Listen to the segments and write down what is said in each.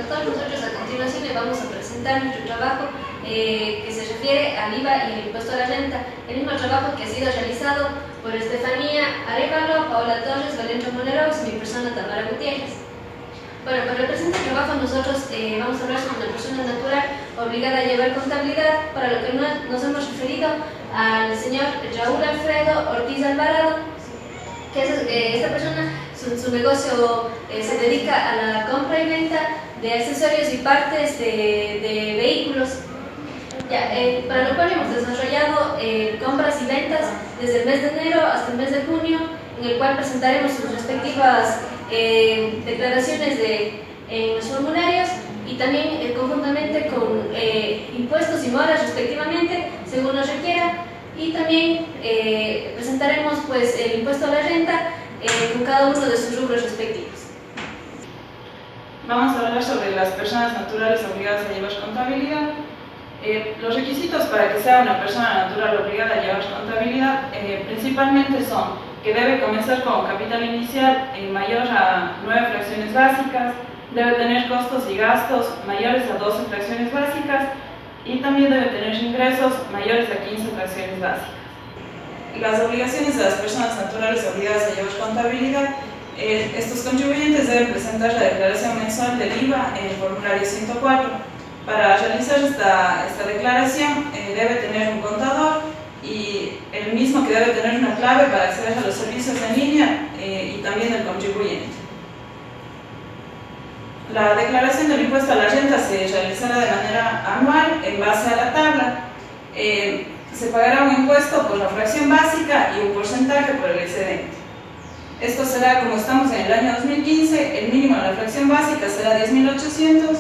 doctor. Nosotros a continuación le vamos a presentar nuestro trabajo que se refiere al IVA y el impuesto a la renta. El mismo trabajo que ha sido realizado por Estefanía Arévalo, Paola Torres, Valentina Moneros y mi persona Tamara Gutiérrez. Bueno, para el presente trabajo nosotros vamos a hablar sobre una persona natural obligada a llevar contabilidad, para lo que nos hemos referido al señor Raúl Alfredo Ortiz Alvarado, que es, esta persona, su negocio se dedica a la compra y venta de accesorios y partes de vehículos. Para lo cual hemos desarrollado compras y ventas desde el mes de enero hasta el mes de junio, en el cual presentaremos sus respectivas declaraciones en los formularios y también conjuntamente con impuestos y moras respectivamente, según nos requiera, y también presentaremos pues el impuesto a la renta con cada uno de sus rubros respectivos. Vamos a hablar sobre las personas naturales obligadas a llevar contabilidad. Los requisitos para que sea una persona natural obligada a llevar contabilidad principalmente son que debe comenzar con capital inicial mayor a 9 fracciones básicas, debe tener costos y gastos mayores a 12 fracciones básicas y también debe tener ingresos mayores a 15 fracciones básicas. Las obligaciones de las personas naturales obligadas a llevar contabilidad: estos contribuyentes deben presentar la declaración mensual del IVA en el formulario 104. Para realizar esta declaración debe tener un contador y el mismo que debe tener una clave para acceder a los servicios en línea y también el contribuyente. La declaración del impuesto a la renta se realizará de manera anual en base a la tabla. Se pagará un impuesto por la fracción básica y un porcentaje por el excedente. Esto será, como estamos en el año 2015, el mínimo de la fracción básica será 10.800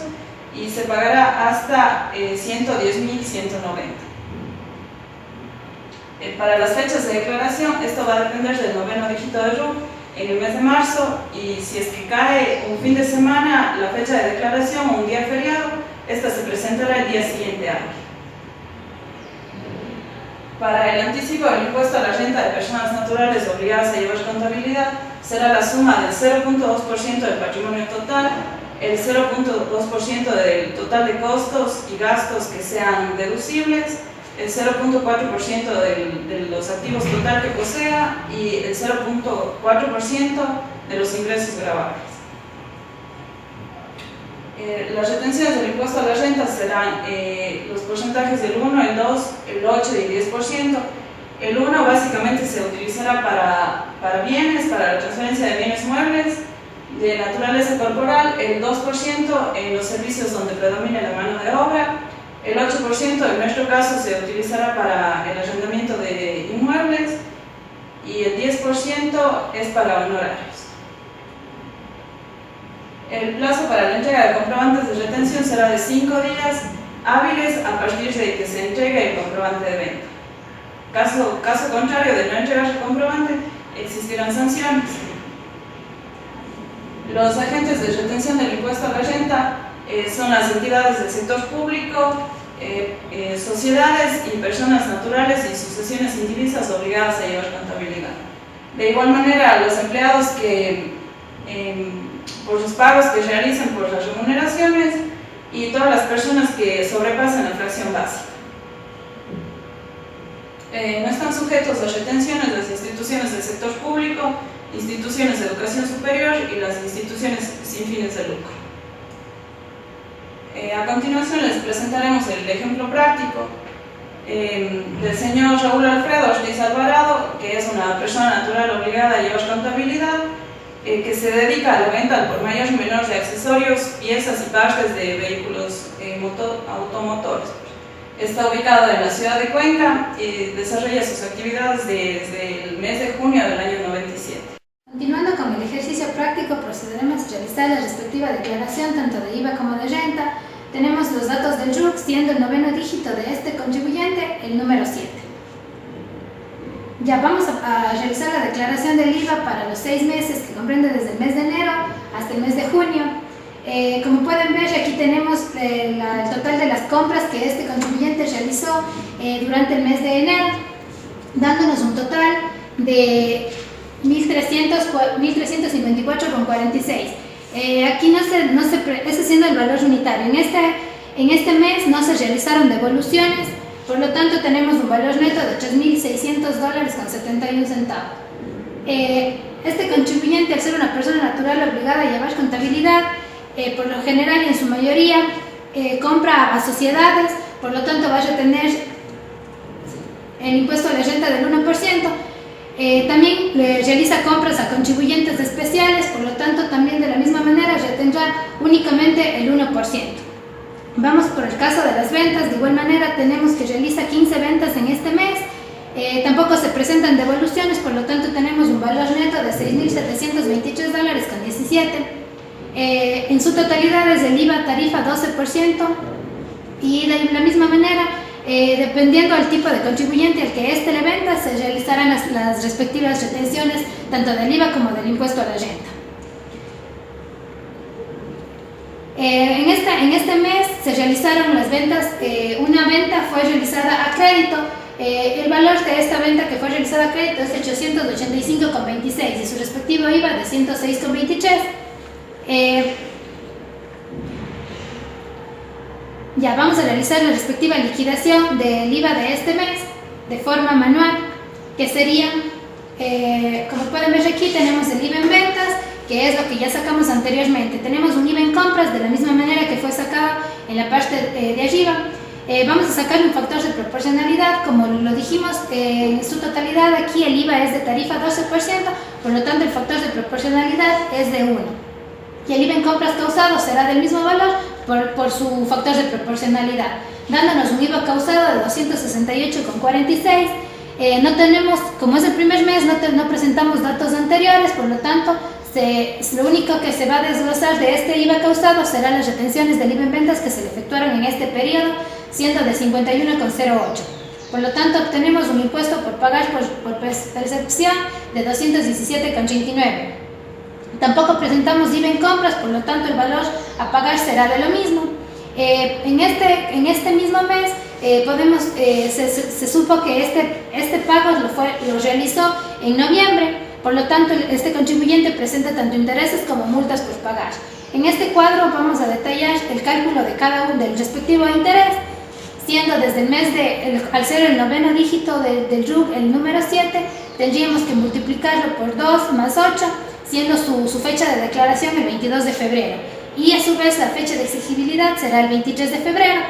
y se pagará hasta 110.190. Para las fechas de declaración, esto va a depender del noveno dígito de RUC en el mes de marzo, y si es que cae un fin de semana la fecha de declaración o un día feriado, esta se presentará el día siguiente hábil. Para el anticipo del impuesto a la renta de personas naturales obligadas a llevar contabilidad, será la suma del 0.2% del patrimonio total, el 0.2% del total de costos y gastos que sean deducibles, el 0.4% de los activos total que posea y el 0.4% de los ingresos gravables. Las retenciones del impuesto a la renta serán los porcentajes del 1, el 2, el 8 y el 10%. El 1 básicamente se utilizará para bienes, para la transferencia de bienes muebles de naturaleza corporal, el 2% en los servicios donde predomina la mano de obra, el 8% en nuestro caso se utilizará para el arrendamiento de inmuebles y el 10% es para honorarios. El plazo para la entrega de comprobantes de retención será de 5 días hábiles a partir de que se entregue el comprobante de venta. Caso contrario de no entregar el comprobante, existirán sanciones. Los agentes de retención del impuesto a la renta son las entidades del sector público, sociedades y personas naturales y sucesiones indivisas obligadas a llevar contabilidad. De igual manera, los empleados que por los pagos que realicen por las remuneraciones y todas las personas que sobrepasen la fracción básica. No están sujetos a retenciones las instituciones del sector público, instituciones de educación superior y las instituciones sin fines de lucro. A continuación les presentaremos el ejemplo práctico del señor Raúl Alfredo Ortiz Alvarado, que es una persona natural obligada a llevar contabilidad, que se dedica a la venta al por mayor y menor de accesorios, piezas y partes de vehículos automotores. Está ubicado en la ciudad de Cuenca y desarrolla sus actividades desde el mes de junio del año 97. Continuando con el ejercicio práctico, procederemos a realizar la respectiva declaración tanto de IVA como de renta. Tenemos los datos del RUC, siendo el noveno dígito de este contribuyente el número 7. Ya vamos a realizar la declaración del IVA para los 6 meses que comprende desde el mes de enero hasta el mes de junio. Como pueden ver, aquí tenemos el total de las compras que este contribuyente realizó durante el mes de enero, dándonos un total de 1.354,46. Aquí ese siendo el valor unitario. En este mes no se realizaron devoluciones, por lo tanto tenemos un valor neto de $3.600.71. Este contribuyente, al ser una persona natural obligada a llevar contabilidad, por lo general y en su mayoría compra a sociedades, por lo tanto va a retener el impuesto a la renta del 1%. También realiza compras a contribuyentes especiales, por lo tanto también de la misma manera retendrá únicamente el 1%. Vamos por el caso de las ventas. De igual manera tenemos que realiza 15 ventas en este mes. Tampoco se presentan devoluciones, por lo tanto tenemos un valor neto de $6.723.17. En su totalidad es el IVA tarifa 12%, y de la misma manera, dependiendo del tipo de contribuyente al que éste le venda, se realizarán las respectivas retenciones tanto del IVA como del impuesto a la renta. En este mes se realizaron las ventas. Una venta fue realizada a crédito. El valor de esta venta que fue realizada a crédito es de $885.26 y su respectivo IVA de $106.23. Ya vamos a realizar la respectiva liquidación del IVA de este mes de forma manual, que sería, como pueden ver aquí, tenemos el IVA en ventas, que es lo que ya sacamos anteriormente. Tenemos un IVA en compras de la misma manera que fue sacado en la parte de arriba. Vamos a sacar un factor de proporcionalidad, como lo dijimos, en su totalidad aquí el IVA es de tarifa 12%, por lo tanto el factor de proporcionalidad es de 1. Y el IVA en compras causado será del mismo valor por su factor de proporcionalidad, dándonos un IVA causado de 268,46. No tenemos, como es el primer mes, no presentamos datos anteriores, por lo tanto, lo único que se va a desglosar de este IVA causado serán las retenciones del IVA en ventas que se le efectuaron en este periodo, siendo de 51,08. Por lo tanto, obtenemos un impuesto por pagar por percepción de 217,39. Tampoco presentamos IVA en compras, por lo tanto el valor a pagar será de lo mismo. En este mismo mes se supo que este pago lo realizó en noviembre, por lo tanto este contribuyente presenta tanto intereses como multas por pagar. En este cuadro vamos a detallar el cálculo de cada uno del respectivo interés, siendo desde el mes al ser el noveno dígito del RUC, el número 7, tendríamos que multiplicarlo por 2 más 8, siendo su fecha de declaración el 22 de febrero. Y a su vez la fecha de exigibilidad será el 23 de febrero.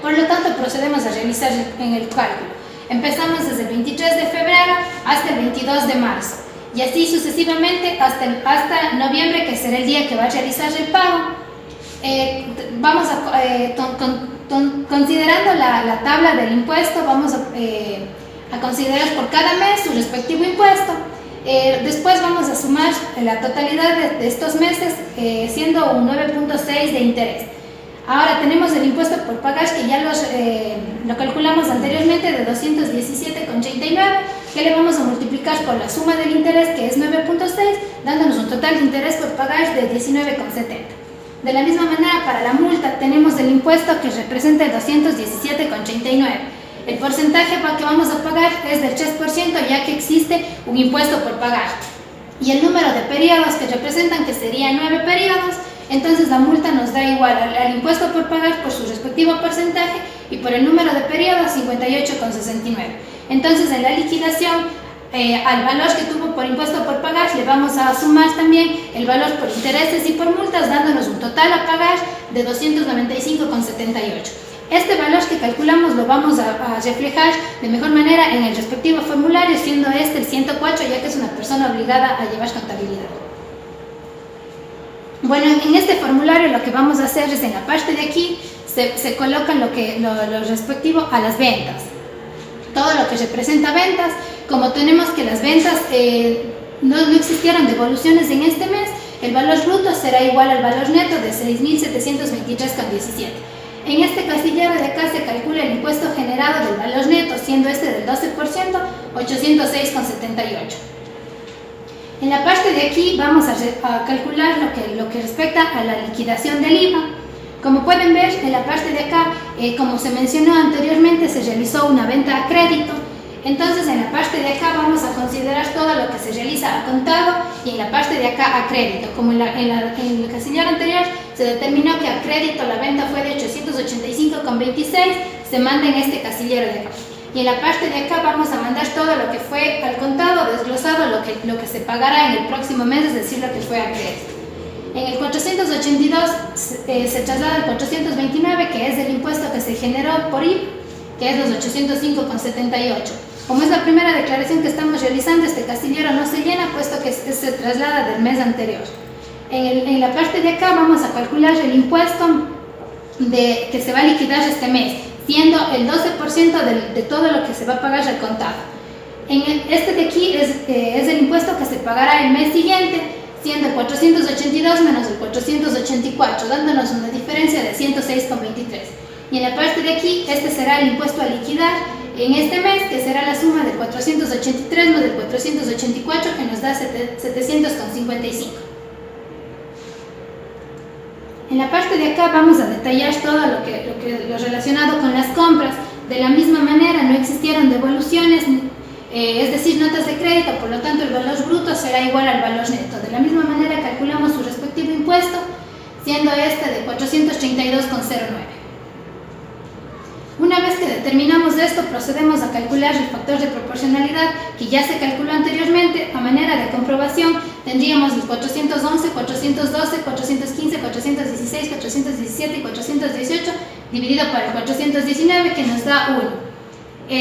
Por lo tanto, procedemos a realizar en el cálculo. Empezamos desde el 23 de febrero hasta el 22 de marzo. Y así sucesivamente hasta noviembre, que será el día que va a realizar el pago. Vamos considerando la tabla del impuesto, vamos a considerar por cada mes su respectivo impuesto. Después vamos a sumar la totalidad de estos meses, siendo un 9.6 de interés. Ahora tenemos el impuesto por pagar, que ya lo calculamos anteriormente, de 217,39, que le vamos a multiplicar por la suma del interés, que es 9.6, dándonos un total de interés por pagar de 19,70. De la misma manera, para la multa tenemos el impuesto que representa el 217,39. El porcentaje que vamos a pagar es del 3%, ya que existe un impuesto por pagar. Y el número de periodos que representan, que serían 9 periodos, entonces la multa nos da igual al impuesto por pagar por su respectivo porcentaje y por el número de periodos 58,69. Entonces en la liquidación, al valor que tuvo por impuesto por pagar, le vamos a sumar también el valor por intereses y por multas, dándonos un total a pagar de 295,78. Este valor que calculamos lo vamos a reflejar de mejor manera en el respectivo formulario, siendo este el 104, ya que es una persona obligada a llevar contabilidad. Bueno, en este formulario lo que vamos a hacer es, en la parte de aquí, se colocan lo respectivo a las ventas. Todo lo que representa ventas, como tenemos que las ventas no existieron devoluciones en este mes, el valor bruto será igual al valor neto de 6.723,17. En este casillero de acá se calcula el impuesto generado del valor neto, siendo este del 12%, 806,78. En la parte de aquí vamos a calcular lo que respecta a la liquidación del IVA. Como pueden ver, en la parte de acá, como se mencionó anteriormente, se realizó una venta a crédito. Entonces en la parte de acá vamos a considerar todo lo que se realiza a contado y en la parte de acá a crédito. Como en el casillero anterior se determinó que a crédito la venta fue de 885,26, se manda en este casillero de acá. Y en la parte de acá vamos a mandar todo lo que fue al contado, desglosado, lo que se pagará en el próximo mes, es decir, lo que fue a crédito. En el 482 se traslada el 429, que es el impuesto que se generó por IVA, que es los 805,78. Como es la primera declaración que estamos realizando, este casillero no se llena, puesto que se traslada del mes anterior. En la parte de acá vamos a calcular el impuesto que se va a liquidar este mes, siendo el 12% de todo lo que se va a pagar al contado. Este de aquí es el impuesto que se pagará el mes siguiente, siendo el 482 menos el 484, dándonos una diferencia de 106,23. Y en la parte de aquí, este será el impuesto a liquidar en este mes, que será la suma del 483 más del 484, que nos da 700,55. En la parte de acá vamos a detallar todo lo relacionado con las compras. De la misma manera, no existieron devoluciones, es decir, notas de crédito, por lo tanto el valor bruto será igual al valor neto. De la misma manera calculamos su respectivo impuesto, siendo este de 432,09. Una vez que determinamos esto, procedemos a calcular el factor de proporcionalidad que ya se calculó anteriormente. A manera de comprobación tendríamos el 411, 412, 415, 416, 417 y 418 dividido por el 419, que nos da 1.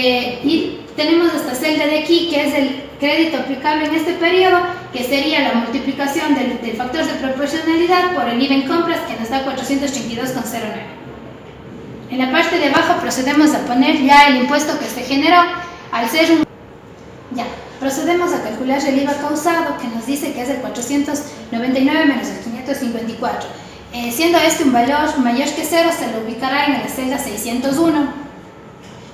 Y tenemos esta celda de aquí, que es el crédito aplicable en este periodo, que sería la multiplicación del factor de proporcionalidad por el IVA en compras, que nos da 482,09. En la parte de abajo procedemos a poner ya el impuesto que se generó. Al ser procedemos a calcular el IVA causado, que nos dice que es el 499 menos el 554. Siendo este un valor mayor que 0, se lo ubicará en la celda 601.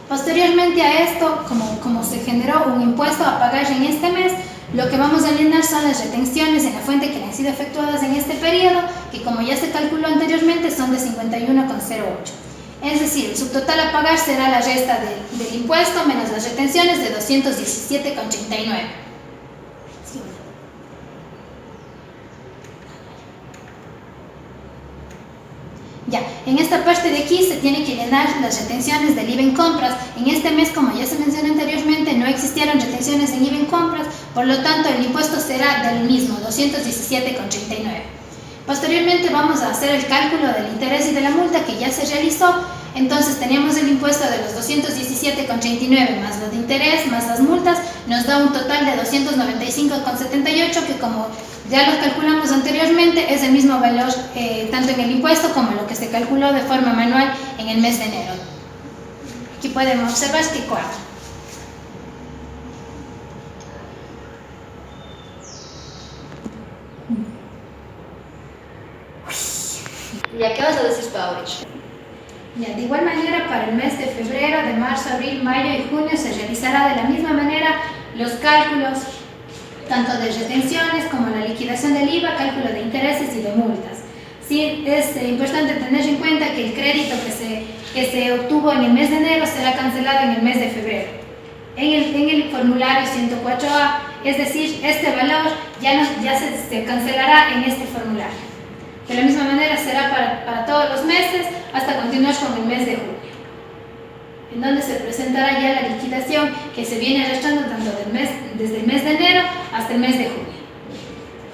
Posteriormente a esto, como se generó un impuesto a pagar en este mes, lo que vamos a llenar son las retenciones en la fuente que han sido efectuadas en este periodo, que como ya se calculó anteriormente son de 51,08. Es decir, su total a pagar será la resta del impuesto menos las retenciones de 217,39. En esta parte de aquí se tiene que llenar las retenciones del IVA en compras. En este mes, como ya se mencionó anteriormente, no existieron retenciones en IVA en compras, por lo tanto el impuesto será del mismo, 217,39. Posteriormente vamos a hacer el cálculo del interés y de la multa, que ya se realizó. Entonces teníamos el impuesto de los 217,39 más lo de interés más las multas, nos da un total de 295,78, que como ya lo calculamos anteriormente es el mismo valor tanto en el impuesto como lo que se calculó de forma manual en el mes de enero. Aquí podemos observar que cuadra. ¿Ya qué vas a decir tú ahora? De igual manera, para el mes de febrero, de marzo, abril, mayo y junio se realizará de la misma manera los cálculos tanto de retenciones como la liquidación del IVA, cálculo de intereses y de multas. Sí, es importante tener en cuenta que el crédito que se obtuvo en el mes de enero será cancelado en el mes de febrero. En el formulario 104A, es decir, este valor ya se cancelará en este formulario. De la misma manera será para todos los meses hasta continuar con el mes de junio, en donde se presentará ya la liquidación que se viene arrastrando tanto desde el mes de enero hasta el mes de junio.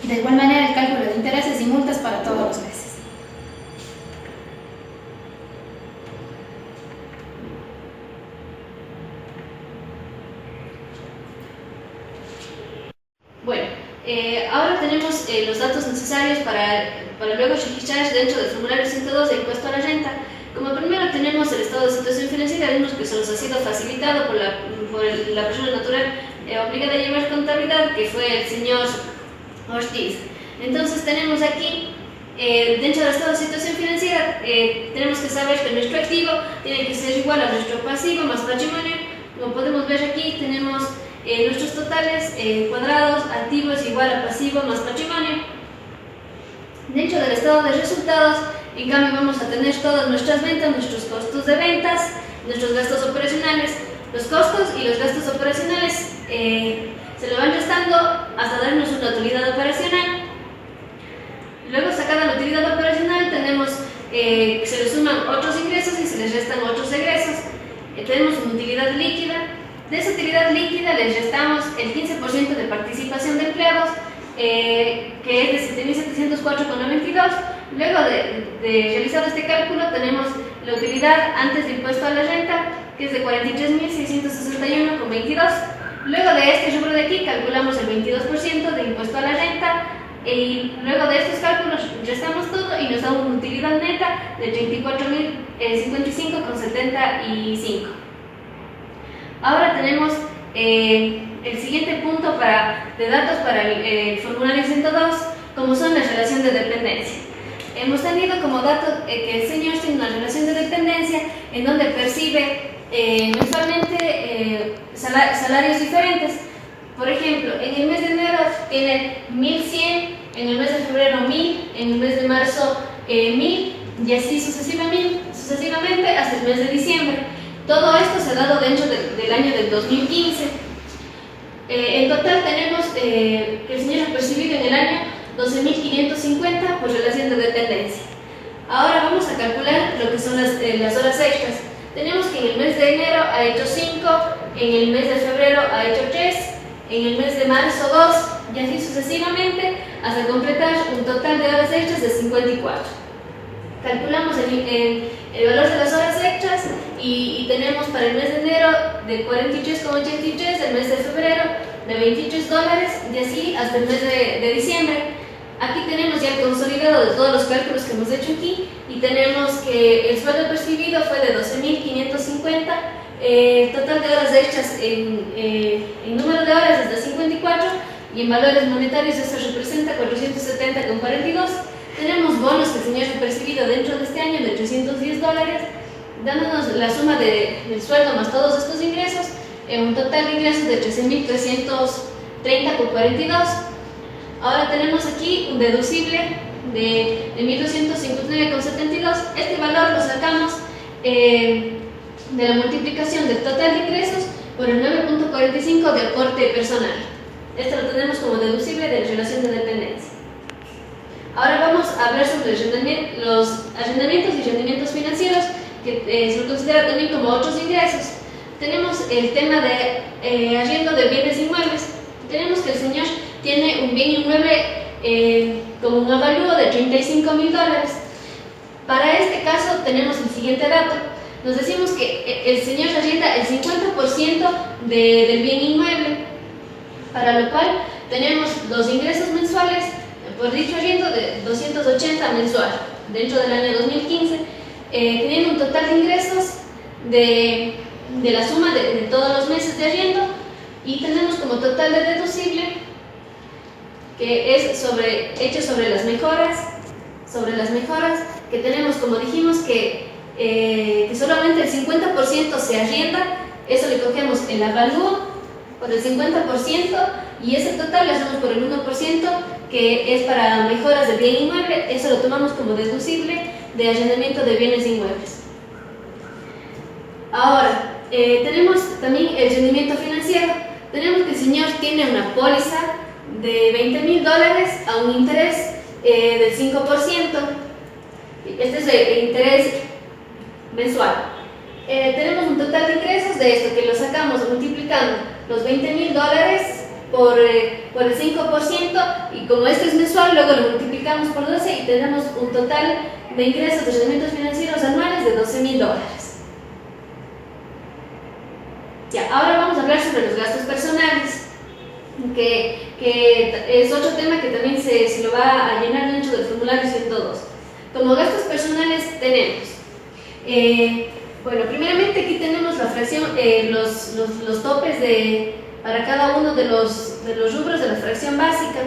De igual manera el cálculo de intereses y multas para todos los meses. Bueno, ahora tenemos los datos necesarios para luego registrar dentro del formulario 102 de impuesto a la renta. Como primero tenemos el estado de situación financiera, vimos que se nos ha sido facilitado por la persona natural obligada a llevar contabilidad, que fue el señor Ortiz. Entonces tenemos aquí, dentro del estado de situación financiera, tenemos que saber que nuestro activo tiene que ser igual a nuestro pasivo más patrimonio. Como podemos ver aquí, tenemos nuestros totales cuadrados, activos igual a pasivo más patrimonio. Dentro del estado de resultados, en cambio, vamos a tener todas nuestras ventas, nuestros costos de ventas, nuestros gastos operacionales, Los costos y los gastos operacionales se lo van restando hasta darnos una utilidad operacional. Luego, sacada la utilidad operacional, tenemos que se le suman otros ingresos y se les restan otros egresos. Tenemos una utilidad líquida. De esa utilidad líquida les restamos el 15% de participación de empleados, que es de 7.704,92. Luego de realizado este cálculo, tenemos la utilidad antes de impuesto a la renta, que es de 43.661,22. Luego de este rubro de aquí, calculamos el 22% de impuesto a la renta, y luego de estos cálculos restamos todo y nos da una utilidad neta de 34.055,75. Ahora tenemos el siguiente punto de datos para el formulario 102, como son la relación de dependencia. Hemos tenido como dato que el señor tiene una relación de dependencia en donde percibe mensualmente salarios diferentes. Por ejemplo, en el mes de enero tiene 1.100, en el mes de febrero 1.000, en el mes de marzo 1.000, y así sucesivamente hasta el mes de diciembre. Todo esto se ha dado dentro del año del 2015. En total tenemos que el señor ha percibido en el año 12.550 por relación de dependencia. Ahora vamos a calcular lo que son las horas extras. Tenemos que en el mes de enero ha hecho 5, en el mes de febrero ha hecho 3, en el mes de marzo 2, y así sucesivamente hasta completar un total de horas extras de 54. Calculamos el valor de las horas extras y tenemos para el mes de enero de 43,83, el mes de febrero de $23, y así hasta el mes de diciembre. Aquí tenemos ya el consolidado de todos los cálculos que hemos hecho aquí, y tenemos que el sueldo percibido fue de 12.550, el total de horas extras en número de horas es de 54, y en valores monetarios esto representa 470,42. Tenemos bonos que el señor ha percibido dentro de este año de $310, dándonos la suma del sueldo más todos estos ingresos, en un total de ingresos de 13.330,42. Ahora tenemos aquí un deducible de 1.259,72. Este valor lo sacamos de la multiplicación del total de ingresos por el 9.45 de aporte personal. Esto lo tenemos como deducible de la relación de dependencia. Ahora vamos a hablar sobre los arrendamientos y rendimientos financieros, que se lo considera también como otros ingresos. Tenemos el tema de arriendo de bienes inmuebles. Tenemos que el señor tiene un bien inmueble con un avalúo de $35.000. Para este caso tenemos el siguiente dato. Nos decimos que el señor arrienda el 50% del bien inmueble, para lo cual tenemos los ingresos mensuales por dicho arriendo de 280 mensual dentro del año 2015, teniendo un total de ingresos de la suma de todos los meses de arriendo, y tenemos como total de deducible que es hecho sobre las mejoras, que tenemos, como dijimos, que solamente el 50% se arrienda. Eso le cogemos el avalúo por el 50%, y ese total lo hacemos por el 1%, que es para mejoras de bien inmueble. Eso lo tomamos como deducible de arrendamiento de bienes inmuebles. Ahora, tenemos también el rendimiento financiero. Tenemos que el señor tiene una póliza de $20.000 a un interés del 5%. Este es el interés mensual. Tenemos un total de ingresos de esto que lo sacamos multiplicando los $20.000 por el 5%, y como este es mensual, luego lo multiplicamos por 12 y tenemos un total de ingresos de rendimientos financieros anuales de $12.000. Ya, ahora vamos a hablar sobre los gastos personales, que es otro tema que también se lo va a llenar dentro del formulario 102. Como gastos personales tenemos, bueno, primeramente aquí tenemos la fracción, los topes para cada uno de los rubros de la fracción básica.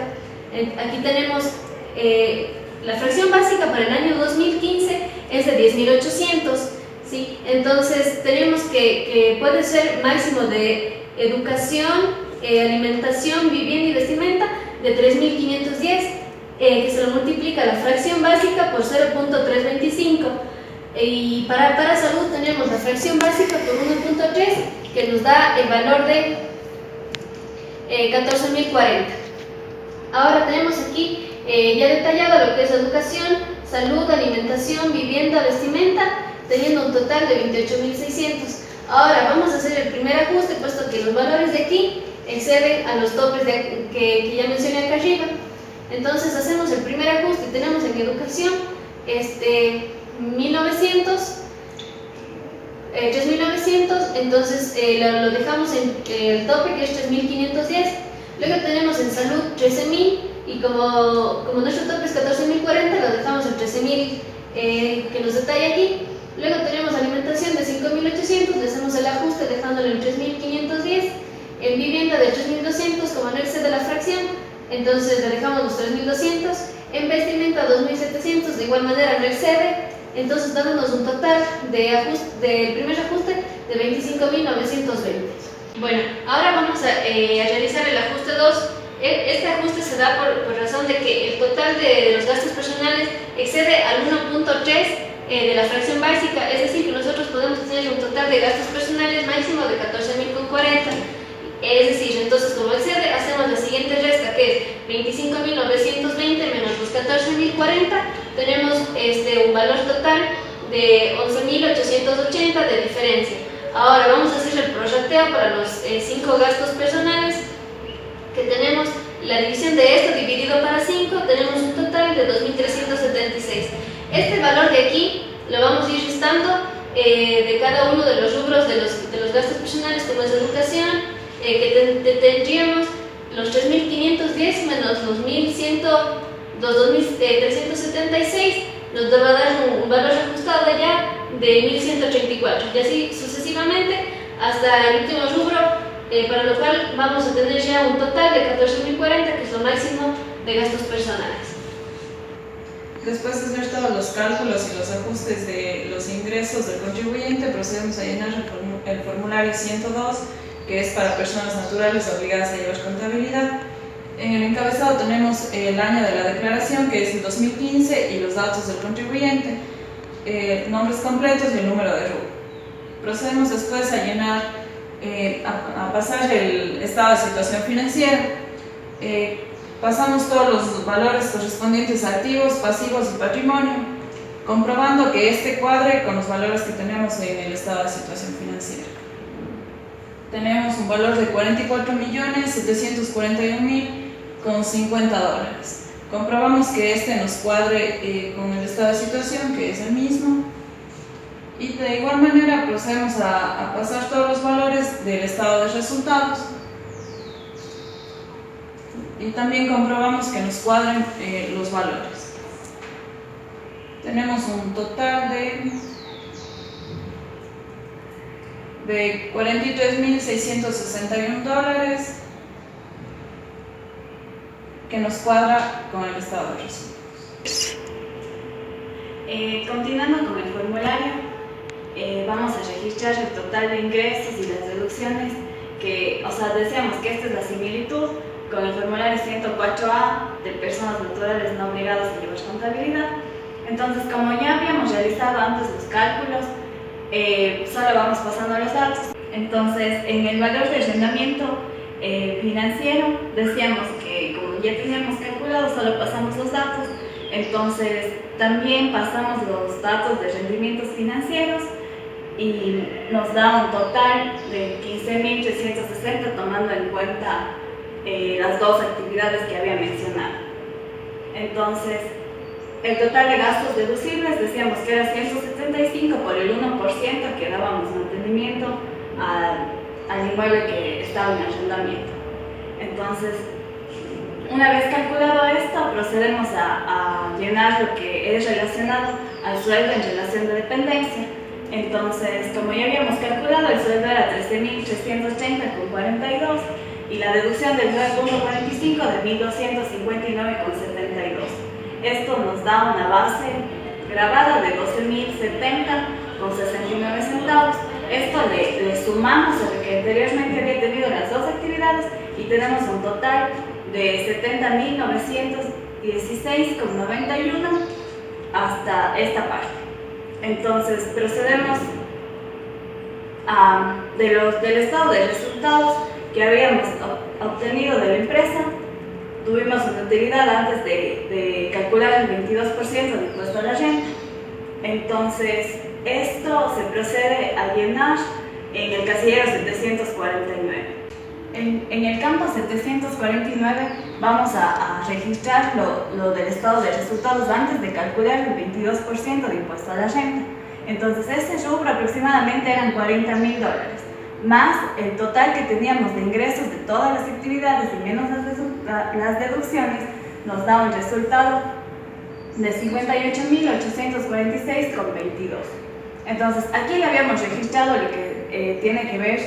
Aquí tenemos la fracción básica para el año 2015 es de 10.800, ¿sí? Entonces tenemos que puede ser máximo de educación, alimentación, vivienda y vestimenta de 3.510, que se lo multiplica la fracción básica por 0.325. Y para salud tenemos la fracción básica por 1.3 que nos da el valor de 14.040. Ahora tenemos aquí ya detallado lo que es educación, salud, alimentación, vivienda, vestimenta, teniendo un total de 28.600. Ahora vamos a hacer el primer ajuste, puesto que los valores de aquí exceden a los topes que ya mencioné acá arriba. Entonces hacemos el primer ajuste. Tenemos en educación 3.900, entonces lo dejamos en el tope, que es 3.510. Luego tenemos en salud 13.000, y como nuestro tope es 14.040, lo dejamos en 13.000 que nos detalla aquí. Luego tenemos alimentación de 5.800, le hacemos el ajuste dejándolo en 3.510. En vivienda de 3.200, como no excede la fracción, entonces le dejamos los 3.200. En vestimenta 2.700, de igual manera no excede, entonces dándonos un total del primer ajuste de 25.920. Bueno, ahora vamos a realizar el ajuste 2. Este ajuste se da por razón de que el total de los gastos personales excede al 1.3 de la fracción básica, es decir, que nosotros podemos tener un total de gastos personales máximo de 14.040. Es decir, entonces como excede, hacemos la siguiente resta, que es 25.920 menos los 14.040, tenemos un valor total de 11.880 de diferencia. Ahora vamos a hacer el prorrateo para los 5 gastos personales que tenemos. La división de esto dividido para 5, tenemos un total de 2.376. Este valor de aquí lo vamos a ir restando de cada uno de los rubros de los gastos personales, como es educación, que tendríamos los 3.510 menos los 2.376, nos va a dar un valor ajustado ya de 1.134, y así sucesivamente hasta el último rubro, para lo cual vamos a tener ya un total de 14.040, que es lo máximo de gastos personales. Después de hacer todos los cálculos y los ajustes de los ingresos del contribuyente, procedemos a llenar el formulario 102, que es para personas naturales obligadas a llevar contabilidad. En el encabezado tenemos el año de la declaración, que es el 2015, y los datos del contribuyente, nombres completos y el número de rubro. Procedemos después a llenar, a pasar el estado de situación financiera. Pasamos todos los valores correspondientes a activos, pasivos y patrimonio, comprobando que este cuadre con los valores que tenemos en el estado de situación financiera. Tenemos un valor de $44.741.050. Comprobamos que este nos cuadre con el estado de situación, que es el mismo. Y de igual manera procedemos a pasar todos los valores del estado de resultados. Y también comprobamos que nos cuadren los valores. Tenemos un total de $43.661 que nos cuadra con el estado de resultados. Continuando con el formulario, vamos a registrar el total de ingresos y las deducciones decíamos que esta es la similitud con el formulario 104A de personas naturales no obligadas a llevar contabilidad. Entonces, como ya habíamos realizado antes los cálculos, solo vamos pasando los datos. Entonces, en el valor de arrendamiento financiero, decíamos que como ya teníamos calculado, solo pasamos los datos. Entonces, también pasamos los datos de rendimientos financieros y nos da un total de 15.360, tomando en cuenta las dos actividades que había mencionado. Entonces, el total de gastos deducibles decíamos que era 175 por el 1% que dábamos mantenimiento al inmueble que estaba en arrendamiento. Entonces, una vez calculado esto, procedemos a llenar lo que es relacionado al sueldo en relación de dependencia. Entonces, como ya habíamos calculado, el sueldo era 13.330,42 y la deducción del 9.45 de 1.259,72. Esto nos da una base grabada de 12.070,69 centavos. Esto le sumamos a lo que anteriormente había tenido las dos actividades y tenemos un total de 70.916,91 hasta esta parte. Entonces procedemos del estado de resultados que habíamos obtenido de la empresa. Tuvimos una utilidad antes de calcular el 22% de impuesto a la renta. Entonces, esto se procede a llenar en el casillero 749. En el campo 749 vamos a registrar lo del estado de resultados antes de calcular el 22% de impuesto a la renta. Entonces, este rubro aproximadamente eran $40.000, más el total que teníamos de ingresos de todas las actividades y menos las deducciones, nos da un resultado de 58.846,22. Entonces, aquí le habíamos registrado lo que tiene que ver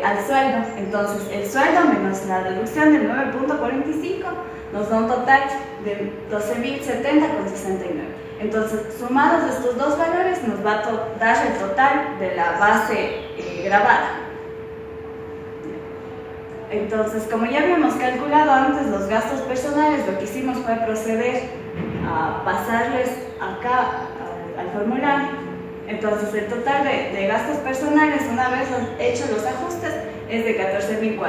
al sueldo. Entonces, el sueldo menos la deducción del 9.45 nos da un total de 12.070,69. Entonces, sumados estos dos valores, nos va a dar el total de la base grabada. Entonces, como ya habíamos calculado antes los gastos personales, lo que hicimos fue proceder a pasarles acá al formulario. Entonces, el total de gastos personales, una vez hechos los ajustes, es de 14.040.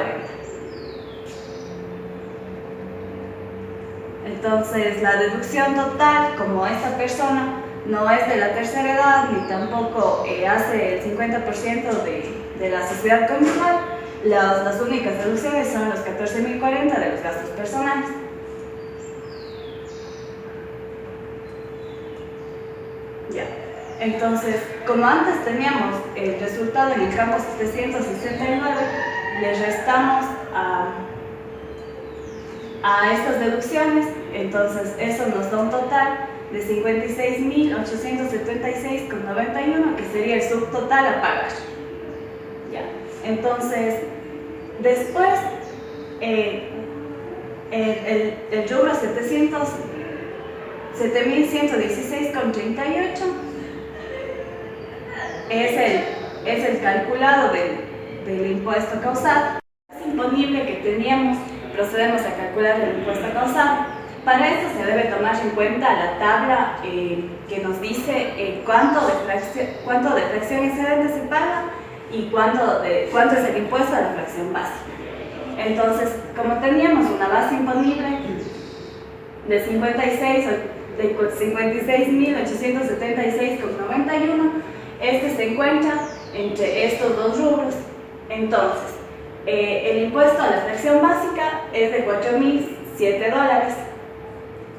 Entonces, la deducción total, como esta persona no es de la tercera edad ni tampoco hace el 50% de la sociedad conyugal, las únicas deducciones son los 14.040 de los gastos personales. Ya. Entonces, como antes teníamos el resultado en el campo 769, le restamos a estas deducciones, entonces eso nos da un total de 56.876,91, que sería el subtotal a pagar. Ya. Entonces, después, el rubro 7.116,38 es el calculado del impuesto causado. Es imponible que teníamos, procedemos a calcular el impuesto causado. Para esto se debe tomar en cuenta la tabla que nos dice cuánto de fracción excedente se paga y cuánto es el impuesto a la fracción básica. Entonces, como teníamos una base imponible de 56.876,91, este se encuentra entre estos dos rubros. Entonces, el impuesto a la fracción básica es de $4.007,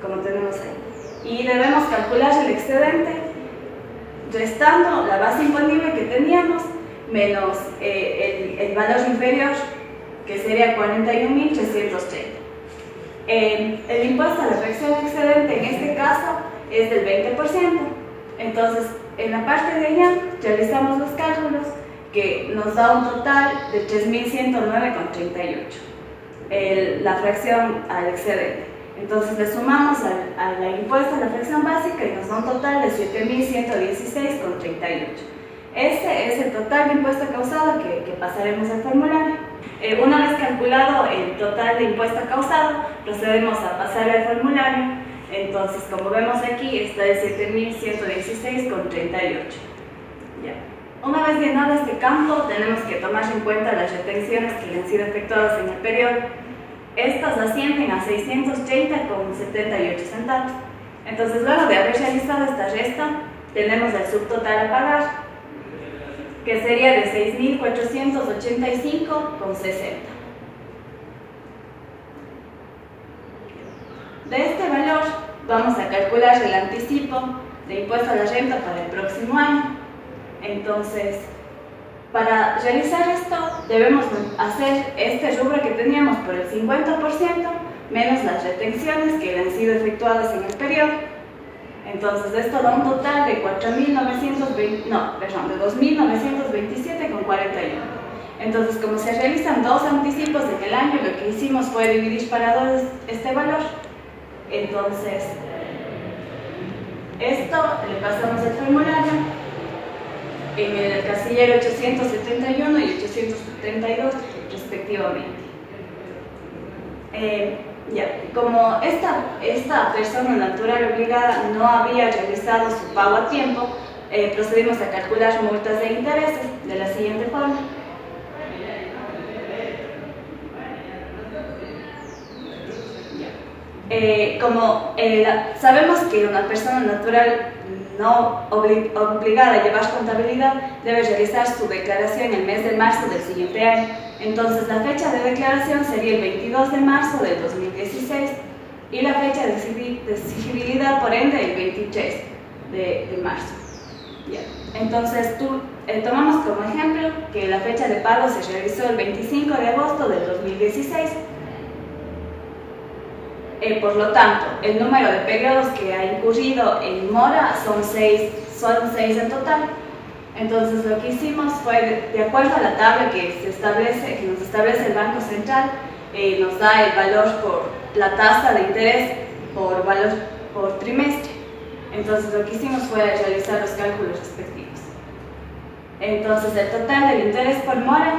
como tenemos ahí. Y debemos calcular el excedente restando la base imponible que teníamos menos el valor inferior, que sería 41.330. El impuesto a la fracción excedente en este caso es del 20%. Entonces, en la parte de allá realizamos los cálculos que nos da un total de 3.109,38, la fracción al excedente. Entonces le sumamos al impuesto a la fracción básica y nos da un total de 7.116,38. Este es el total de impuesto causado que pasaremos al formulario. Una vez calculado el total de impuesto causado, procedemos a pasar al formulario. Entonces, como vemos aquí, está de 7.116,38. Ya. Una vez llenado este campo, tenemos que tomar en cuenta las retenciones que le han sido efectuadas en el periodo. Estas ascienden a 630,78 centavos. Entonces, luego de haber realizado esta resta, tenemos el subtotal a pagar, que sería de 6.485,60. De este valor vamos a calcular el anticipo de impuesto a la renta para el próximo año. Entonces, para realizar esto debemos hacer este rubro que teníamos por el 50% menos las retenciones que le han sido efectuadas en el periodo. Entonces, esto da un total de 2.927,41. Entonces, como se realizan dos anticipos en el año, lo que hicimos fue dividir para dos este valor. Entonces, esto le pasamos el formulario en el casillero 871 y 872 respectivamente. Ya, como esta persona natural obligada no había realizado su pago a tiempo, procedimos a calcular multas de intereses de la siguiente forma. Sabemos que una persona natural no obligada a llevar contabilidad debe realizar su declaración el mes de marzo del siguiente año. Entonces la fecha de declaración sería el 22 de marzo del 2016 y la fecha de exigibilidad por ende el 23 de marzo. Ya. Entonces tomamos como ejemplo que la fecha de pago se realizó el 25 de agosto del 2016. Por lo tanto, el número de periodos que ha incurrido en mora son seis en total. Entonces lo que hicimos fue, de acuerdo a la tabla que nos establece el Banco Central, nos da el valor por la tasa de interés por trimestre. Entonces lo que hicimos fue realizar los cálculos respectivos. Entonces el total del interés por mora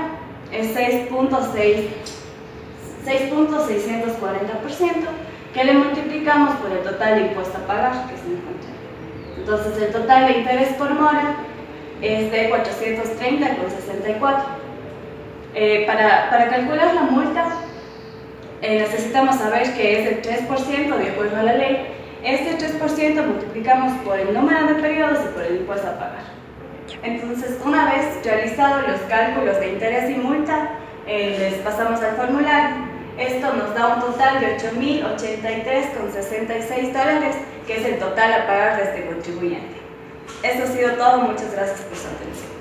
es 6.640%, que le multiplicamos por el total de impuesto a pagar que se encuentra. Entonces el total de interés por mora es de 430,64. Para calcular la multa necesitamos saber que es el 3% de acuerdo a la ley. Este 3% multiplicamos por el número de periodos y por el impuesto a pagar. Entonces, una vez realizados los cálculos de interés y multa, les pasamos al formulario. Esto nos da un total de $8.083,66, que es el total a pagar de este contribuyente. Eso ha sido todo. Muchas gracias por su atención.